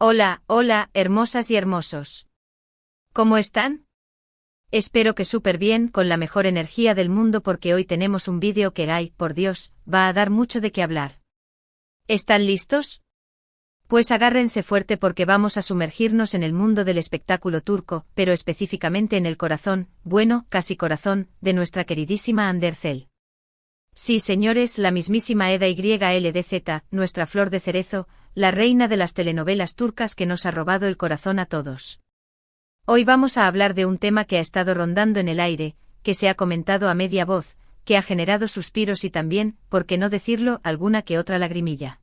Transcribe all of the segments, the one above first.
Hola, hola, hermosas y hermosos. ¿Cómo están? Espero que súper bien, con la mejor energía del mundo porque hoy tenemos un vídeo que, ay, por Dios, va a dar mucho de qué hablar. ¿Están listos? Pues agárrense fuerte porque vamos a sumergirnos en el mundo del espectáculo turco, pero específicamente en el corazón, bueno, casi corazón, de nuestra queridísima Hande Erçel. Sí, señores, la mismísima Eda YLDZ, nuestra flor de cerezo, la reina de las telenovelas turcas que nos ha robado el corazón a todos. Hoy vamos a hablar de un tema que ha estado rondando en el aire, que se ha comentado a media voz, que ha generado suspiros y también, por qué no decirlo, alguna que otra lagrimilla.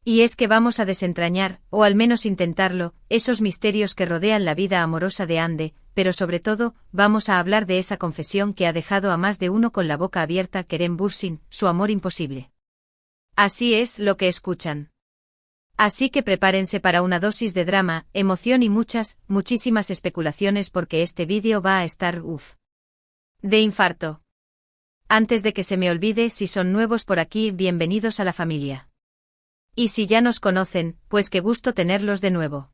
Y es que vamos a desentrañar, o al menos intentarlo, esos misterios que rodean la vida amorosa de Hande, pero sobre todo, vamos a hablar de esa confesión que ha dejado a más de uno con la boca abierta, Kerem Bürsin, su amor imposible. Así es lo que escuchan. Así que prepárense para una dosis de drama, emoción y muchísimas especulaciones porque este vídeo va a estar de infarto. Antes de que se me olvide, si son nuevos por aquí, bienvenidos a la familia. Y si ya nos conocen, pues qué gusto tenerlos de nuevo.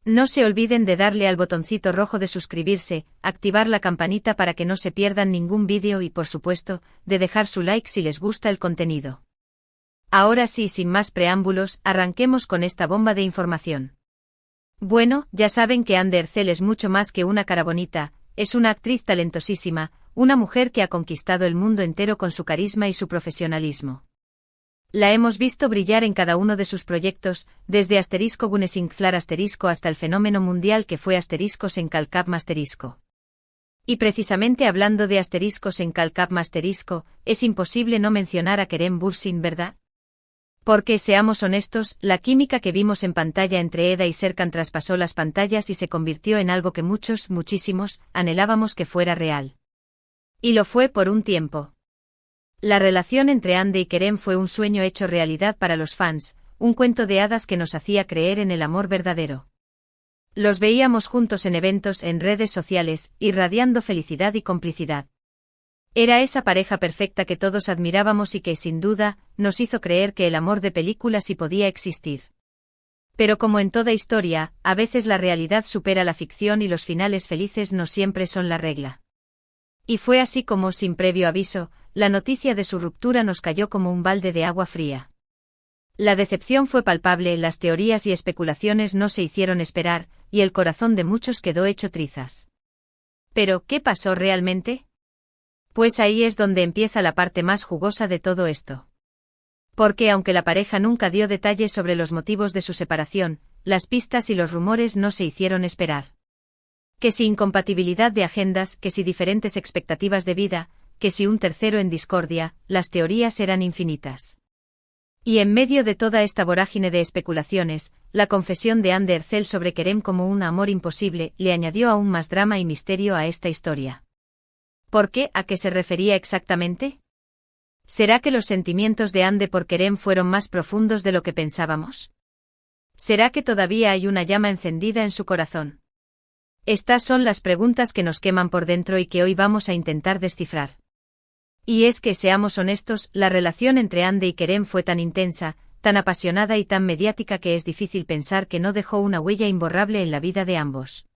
No se olviden de darle al botoncito rojo de suscribirse, activar la campanita para que no se pierdan ningún vídeo y por supuesto, de dejar su like si les gusta el contenido. Ahora sí, sin más preámbulos, arranquemos con esta bomba de información. Bueno, ya saben que Hande Erçel es mucho más que una cara bonita, es una actriz talentosísima, una mujer que ha conquistado el mundo entero con su carisma y su profesionalismo. La hemos visto brillar en cada uno de sus proyectos, desde *Güneşinkler* hasta el fenómeno mundial que fue ***. Y precisamente hablando de ***, es imposible no mencionar a Kerem Bürsin, ¿verdad? Porque, seamos honestos, la química que vimos en pantalla entre Eda y Serkan traspasó las pantallas y se convirtió en algo que muchísimos, anhelábamos que fuera real. Y lo fue por un tiempo. La relación entre Hande y Kerem fue un sueño hecho realidad para los fans, un cuento de hadas que nos hacía creer en el amor verdadero. Los veíamos juntos en eventos, en redes sociales, irradiando felicidad y complicidad. Era esa pareja perfecta que todos admirábamos y que, sin duda, nos hizo creer que el amor de película sí podía existir. Pero como en toda historia, a veces la realidad supera la ficción y los finales felices no siempre son la regla. Y fue así como, sin previo aviso, la noticia de su ruptura nos cayó como un balde de agua fría. La decepción fue palpable, las teorías y especulaciones no se hicieron esperar, y el corazón de muchos quedó hecho trizas. ¿Pero qué pasó realmente? Pues ahí es donde empieza la parte más jugosa de todo esto. Porque aunque la pareja nunca dio detalles sobre los motivos de su separación, las pistas y los rumores no se hicieron esperar. Que si incompatibilidad de agendas, que si diferentes expectativas de vida, que si un tercero en discordia, las teorías eran infinitas. Y en medio de toda esta vorágine de especulaciones, la confesión de Hande Erçel sobre Kerem como un amor imposible le añadió aún más drama y misterio a esta historia. ¿Por qué? ¿A qué se refería exactamente? ¿Será que los sentimientos de Hande por Kerem fueron más profundos de lo que pensábamos? ¿Será que todavía hay una llama encendida en su corazón? Estas son las preguntas que nos queman por dentro y que hoy vamos a intentar descifrar. Y es que, seamos honestos, la relación entre Hande y Kerem fue tan intensa, tan apasionada y tan mediática que es difícil pensar que no dejó una huella imborrable en la vida de ambos.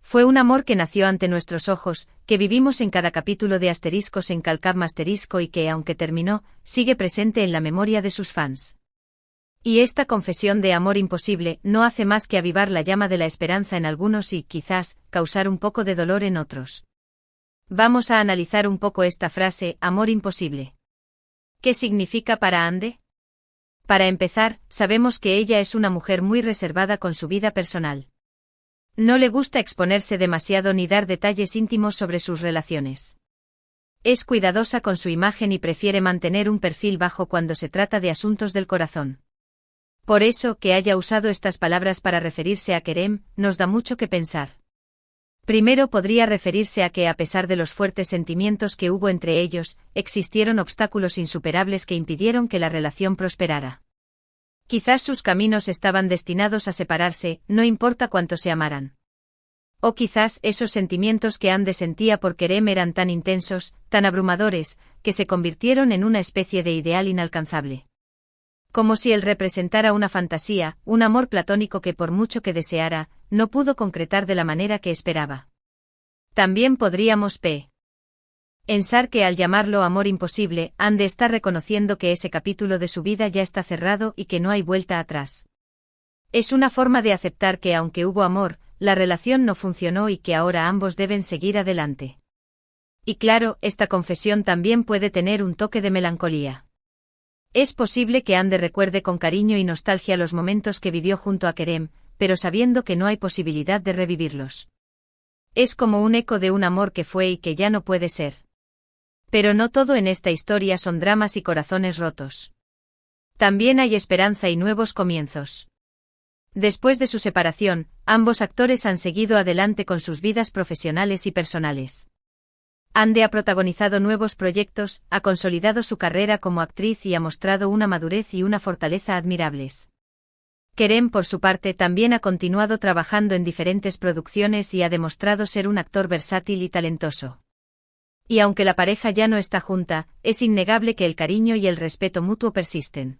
Fue un amor que nació ante nuestros ojos, que vivimos en cada capítulo de ***, y que, aunque terminó, sigue presente en la memoria de sus fans. Y esta confesión de amor imposible no hace más que avivar la llama de la esperanza en algunos y, quizás, causar un poco de dolor en otros. Vamos a analizar un poco esta frase, amor imposible. ¿Qué significa para Hande? Para empezar, sabemos que ella es una mujer muy reservada con su vida personal. No le gusta exponerse demasiado ni dar detalles íntimos sobre sus relaciones. Es cuidadosa con su imagen y prefiere mantener un perfil bajo cuando se trata de asuntos del corazón. Por eso, que haya usado estas palabras para referirse a Kerem, nos da mucho que pensar. Primero podría referirse a que, a pesar de los fuertes sentimientos que hubo entre ellos, existieron obstáculos insuperables que impidieron que la relación prosperara. Quizás sus caminos estaban destinados a separarse, no importa cuánto se amaran. O quizás esos sentimientos que Hande sentía por Kerem eran tan intensos, tan abrumadores, que se convirtieron en una especie de ideal inalcanzable. Como si él representara una fantasía, un amor platónico que por mucho que deseara, no pudo concretar de la manera que esperaba. También podríamos pensar que al llamarlo amor imposible, Ande está reconociendo que ese capítulo de su vida ya está cerrado y que no hay vuelta atrás. Es una forma de aceptar que aunque hubo amor, la relación no funcionó y que ahora ambos deben seguir adelante. Y claro, esta confesión también puede tener un toque de melancolía. Es posible que Ande recuerde con cariño y nostalgia los momentos que vivió junto a Kerem, pero sabiendo que no hay posibilidad de revivirlos. Es como un eco de un amor que fue y que ya no puede ser. Pero no todo en esta historia son dramas y corazones rotos. También hay esperanza y nuevos comienzos. Después de su separación, ambos actores han seguido adelante con sus vidas profesionales y personales. Ande ha protagonizado nuevos proyectos, ha consolidado su carrera como actriz y ha mostrado una madurez y una fortaleza admirables. Kerem, por su parte, también ha continuado trabajando en diferentes producciones y ha demostrado ser un actor versátil y talentoso. Y aunque la pareja ya no está junta, es innegable que el cariño y el respeto mutuo persisten.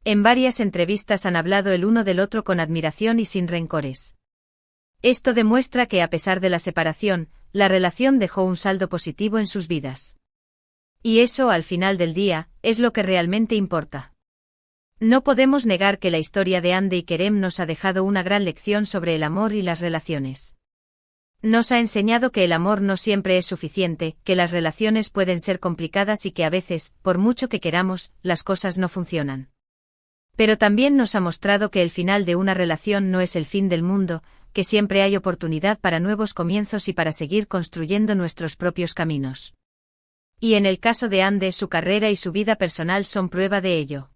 En varias entrevistas han hablado el uno del otro con admiración y sin rencores. Esto demuestra que a pesar de la separación, la relación dejó un saldo positivo en sus vidas. Y eso, al final del día, es lo que realmente importa. No podemos negar que la historia de Ande y Kerem nos ha dejado una gran lección sobre el amor y las relaciones. Nos ha enseñado que el amor no siempre es suficiente, que las relaciones pueden ser complicadas y que a veces, por mucho que queramos, las cosas no funcionan. Pero también nos ha mostrado que el final de una relación no es el fin del mundo, que siempre hay oportunidad para nuevos comienzos y para seguir construyendo nuestros propios caminos. Y en el caso de Ande, su carrera y su vida personal son prueba de ello.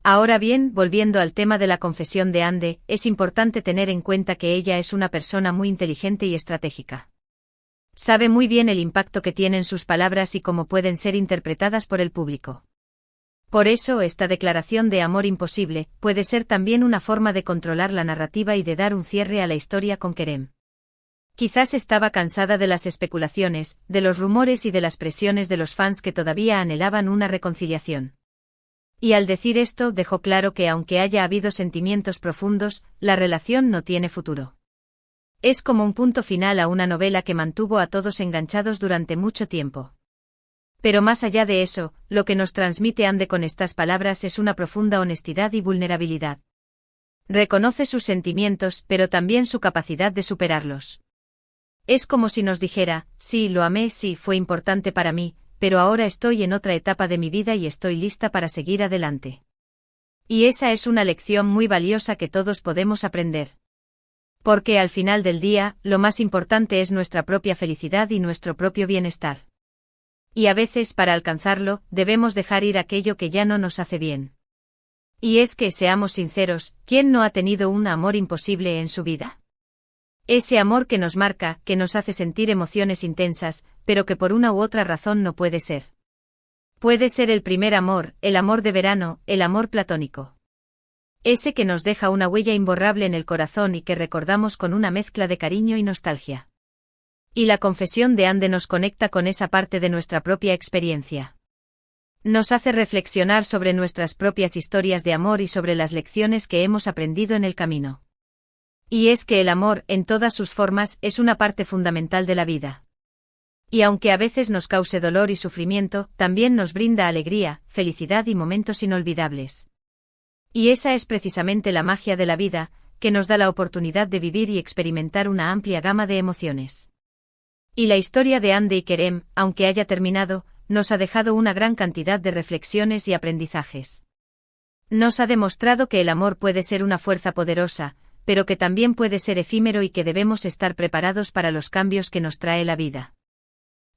Ahora bien, volviendo al tema de la confesión de Ande, es importante tener en cuenta que ella es una persona muy inteligente y estratégica. Sabe muy bien el impacto que tienen sus palabras y cómo pueden ser interpretadas por el público. Por eso, esta declaración de amor imposible puede ser también una forma de controlar la narrativa y de dar un cierre a la historia con Kerem. Quizás estaba cansada de las especulaciones, de los rumores y de las presiones de los fans que todavía anhelaban una reconciliación. Y al decir esto, dejó claro que aunque haya habido sentimientos profundos, la relación no tiene futuro. Es como un punto final a una novela que mantuvo a todos enganchados durante mucho tiempo. Pero más allá de eso, lo que nos transmite Ande con estas palabras es una profunda honestidad y vulnerabilidad. Reconoce sus sentimientos, pero también su capacidad de superarlos. Es como si nos dijera, sí, lo amé, sí, fue importante para mí, pero ahora estoy en otra etapa de mi vida y estoy lista para seguir adelante. Y esa es una lección muy valiosa que todos podemos aprender. Porque al final del día, lo más importante es nuestra propia felicidad y nuestro propio bienestar. Y a veces, para alcanzarlo, debemos dejar ir aquello que ya no nos hace bien. Y es que, seamos sinceros, ¿quién no ha tenido un amor imposible en su vida? Ese amor que nos marca, que nos hace sentir emociones intensas, pero que por una u otra razón no puede ser. Puede ser el primer amor, el amor de verano, el amor platónico. Ese que nos deja una huella imborrable en el corazón y que recordamos con una mezcla de cariño y nostalgia. Y la confesión de Ande nos conecta con esa parte de nuestra propia experiencia. Nos hace reflexionar sobre nuestras propias historias de amor y sobre las lecciones que hemos aprendido en el camino. Y es que el amor, en todas sus formas, es una parte fundamental de la vida. Y aunque a veces nos cause dolor y sufrimiento, también nos brinda alegría, felicidad y momentos inolvidables. Y esa es precisamente la magia de la vida, que nos da la oportunidad de vivir y experimentar una amplia gama de emociones. Y la historia de Ande y Kerem, aunque haya terminado, nos ha dejado una gran cantidad de reflexiones y aprendizajes. Nos ha demostrado que el amor puede ser una fuerza poderosa, pero que también puede ser efímero y que debemos estar preparados para los cambios que nos trae la vida.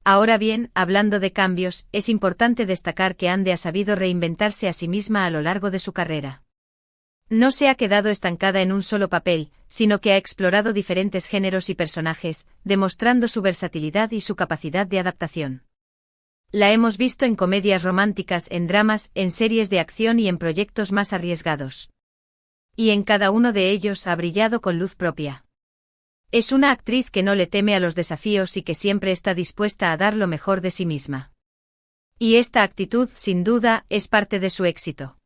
Ahora bien, hablando de cambios, es importante destacar que Ande ha sabido reinventarse a sí misma a lo largo de su carrera. No se ha quedado estancada en un solo papel, sino que ha explorado diferentes géneros y personajes, demostrando su versatilidad y su capacidad de adaptación. La hemos visto en comedias románticas, en dramas, en series de acción y en proyectos más arriesgados. Y en cada uno de ellos ha brillado con luz propia. Es una actriz que no le teme a los desafíos y que siempre está dispuesta a dar lo mejor de sí misma. Y esta actitud, sin duda, es parte de su éxito.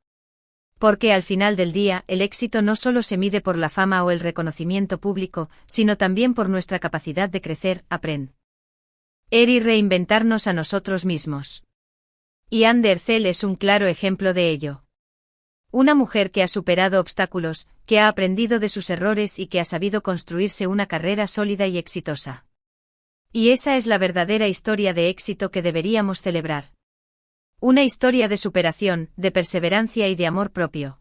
Porque al final del día, el éxito no solo se mide por la fama o el reconocimiento público, sino también por nuestra capacidad de crecer, aprender y reinventarnos a nosotros mismos. Y Anne Derzel es un claro ejemplo de ello. Una mujer que ha superado obstáculos, que ha aprendido de sus errores y que ha sabido construirse una carrera sólida y exitosa. Y esa es la verdadera historia de éxito que deberíamos celebrar. Una historia de superación, de perseverancia y de amor propio.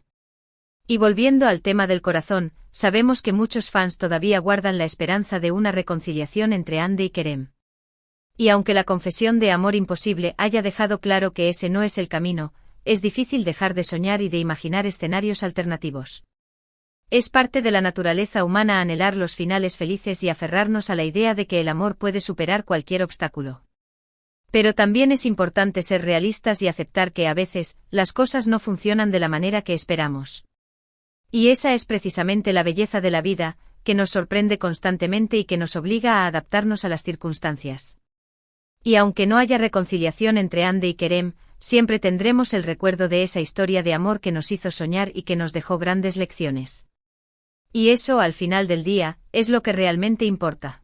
Y volviendo al tema del corazón, sabemos que muchos fans todavía guardan la esperanza de una reconciliación entre Andy y Kerem. Y aunque la confesión de amor imposible haya dejado claro que ese no es el camino, es difícil dejar de soñar y de imaginar escenarios alternativos. Es parte de la naturaleza humana anhelar los finales felices y aferrarnos a la idea de que el amor puede superar cualquier obstáculo. Pero también es importante ser realistas y aceptar que a veces, las cosas no funcionan de la manera que esperamos. Y esa es precisamente la belleza de la vida, que nos sorprende constantemente y que nos obliga a adaptarnos a las circunstancias. Y aunque no haya reconciliación entre Andy y Kerem, siempre tendremos el recuerdo de esa historia de amor que nos hizo soñar y que nos dejó grandes lecciones. Y eso, al final del día, es lo que realmente importa.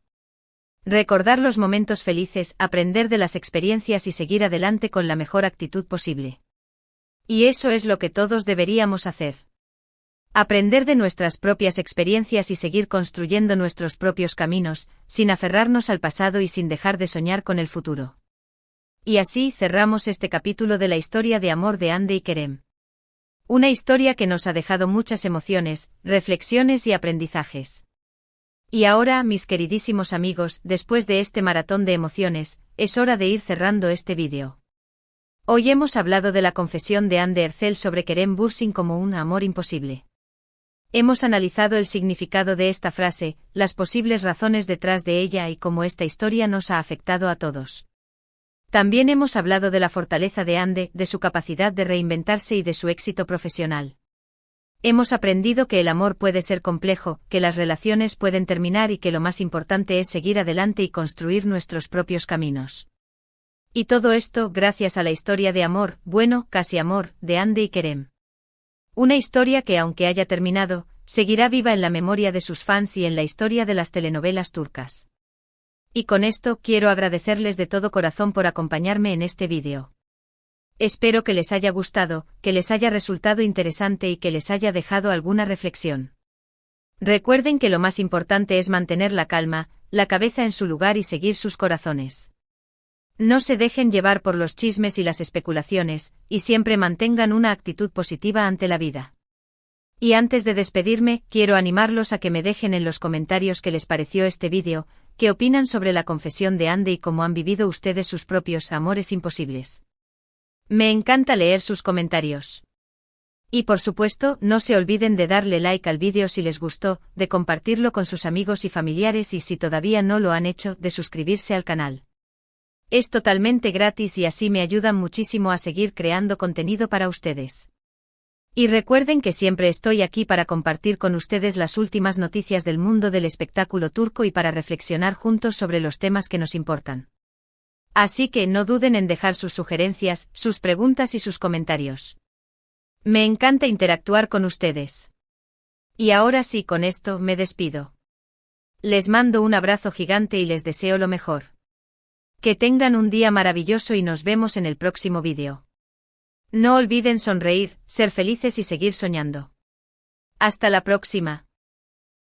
Recordar los momentos felices, aprender de las experiencias y seguir adelante con la mejor actitud posible. Y eso es lo que todos deberíamos hacer. Aprender de nuestras propias experiencias y seguir construyendo nuestros propios caminos, sin aferrarnos al pasado y sin dejar de soñar con el futuro. Y así cerramos este capítulo de la historia de amor de Andy y Kerem. Una historia que nos ha dejado muchas emociones, reflexiones y aprendizajes. Y ahora, mis queridísimos amigos, después de este maratón de emociones, es hora de ir cerrando este vídeo. Hoy hemos hablado de la confesión de Anne Derzel sobre Kerem Bürsin como un amor imposible. Hemos analizado el significado de esta frase, las posibles razones detrás de ella y cómo esta historia nos ha afectado a todos. También hemos hablado de la fortaleza de Anne, de su capacidad de reinventarse y de su éxito profesional. Hemos aprendido que el amor puede ser complejo, que las relaciones pueden terminar y que lo más importante es seguir adelante y construir nuestros propios caminos. Y todo esto gracias a la historia de amor, bueno, casi amor, de Andy y Kerem. Una historia que, aunque haya terminado, seguirá viva en la memoria de sus fans y en la historia de las telenovelas turcas. Y con esto quiero agradecerles de todo corazón por acompañarme en este vídeo. Espero que les haya gustado, que les haya resultado interesante y que les haya dejado alguna reflexión. Recuerden que lo más importante es mantener la calma, la cabeza en su lugar y seguir sus corazones. No se dejen llevar por los chismes y las especulaciones, y siempre mantengan una actitud positiva ante la vida. Y antes de despedirme, quiero animarlos a que me dejen en los comentarios qué les pareció este vídeo, qué opinan sobre la confesión de Andy y cómo han vivido ustedes sus propios amores imposibles. Me encanta leer sus comentarios. Y por supuesto, no se olviden de darle like al vídeo si les gustó, de compartirlo con sus amigos y familiares y si todavía no lo han hecho, de suscribirse al canal. Es totalmente gratis y así me ayudan muchísimo a seguir creando contenido para ustedes. Y recuerden que siempre estoy aquí para compartir con ustedes las últimas noticias del mundo del espectáculo turco y para reflexionar juntos sobre los temas que nos importan. Así que no duden en dejar sus sugerencias, sus preguntas y sus comentarios. Me encanta interactuar con ustedes. Y ahora sí, con esto me despido. Les mando un abrazo gigante y les deseo lo mejor. Que tengan un día maravilloso y nos vemos en el próximo vídeo. No olviden sonreír, ser felices y seguir soñando. Hasta la próxima.